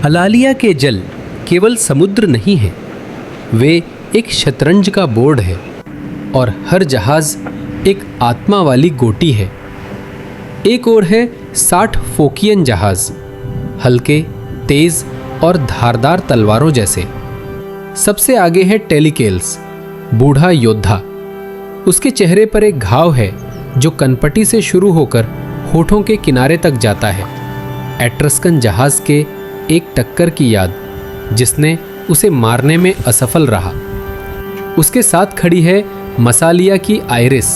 हलालिया के जल केवल समुद्र नहीं है, वे एक शतरंज का बोर्ड है और हर जहाज एक आत्मा वाली गोटी है। एक और है 60 फोकियन जहाज, हल्के, तेज और धारदार तलवारों जैसे। सबसे आगे है टेलिकेल्स, बूढ़ा योद्धा। उसके चेहरे पर एक घाव है जो कनपटी से शुरू होकर होठों के किनारे तक जाता है। एट्रस्कन जहाज के एक टक्कर की याद जिसने उसे मारने में असफल रहा। उसके साथ खड़ी है मसालिया की आइरिस,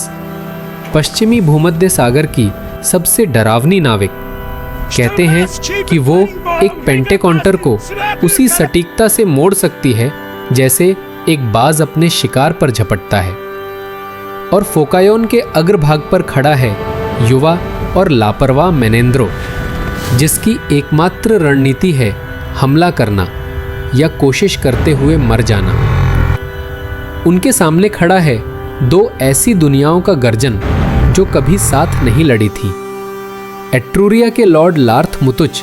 पश्चिमी भूमध्य सागर की सबसे डरावनी नाविक। कहते हैं कि वो एक पेंटेकॉन्टर को उसी सटीकता से मोड़ सकती है जैसे एक बाज अपने शिकार पर झपटता है। और फोकायोन के अग्रभाग पर खड़ा है युवा और लापरवाह मेनेंद्रो, जिसकी एकमात्र रणनीति है हमला करना या कोशिश करते हुए मर जाना। उनके सामने खड़ा है दो ऐसी दुनियाओं का गर्जन जो कभी साथ नहीं लड़ी थी। एट्रूरिया के लॉर्ड लार्थ मुतुच,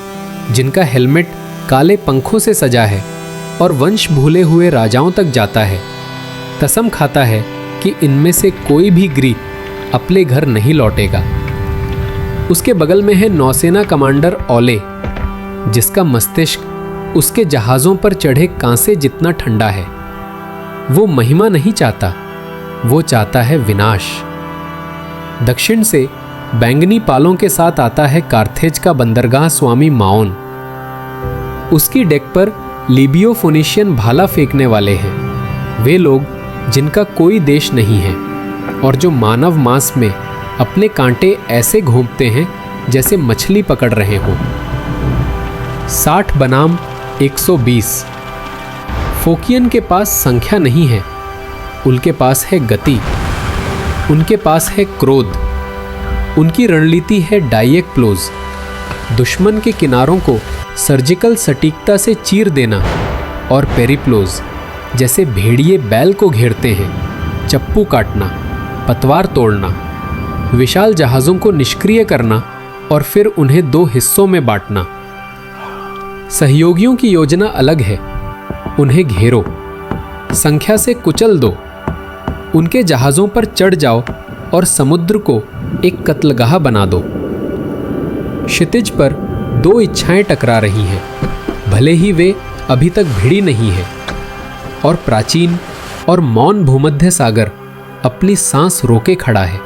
जिनका हेलमेट काले पंखों से सजा है और वंश भूले हुए राजाओं तक जाता है, कसम खाता है कि इनमें से कोई भी ग्रीक अपने घर नहीं लौटेगा। उसके बगल में है नौसेना कमांडर ओले, जिसका मस्तिष्क उसके जहाज़ों पर चढ़े कांसे जितना ठंडा है। वो महिमा नहीं चाहता, वो चाहता है विनाश। दक्षिण से बैंगनी पालों के साथ आता है कार्थेज का बंदरगाह स्वामी माओन। उसकी डेक पर लीबियो फोनिशियन भाला फेंकने वाले हैं, वे लोग जिनका कोई देश नहीं है और जो मानव मांस में अपने कांटे ऐसे घोंपते हैं जैसे मछली पकड़ रहे हों। 60 बनाम 120। फोकियन के पास संख्या नहीं है, उनके पास है गति, उनके पास है क्रोध। उनकी रणनीति है डायरेक्ट क्लोज, दुश्मन के किनारों को सर्जिकल सटीकता से चीर देना, और पेरिप्लोज, जैसे भेड़िए बैल को घेरते हैं, चप्पू काटना, पतवार तोड़ना, विशाल जहाज़ों को निष्क्रिय करना और फिर उन्हें 2 हिस्सों में बांटना। सहयोगियों की योजना अलग है, उन्हें घेरो, संख्या से कुचल दो, उनके जहाज़ों पर चढ़ जाओ और समुद्र को एक कत्लगाह बना दो। क्षितिज पर 2 इच्छाएं टकरा रही हैं, भले ही वे अभी तक भिड़ी नहीं है, और प्राचीन और मौन भूमध्य सागर अपनी सांस रोके खड़ा है।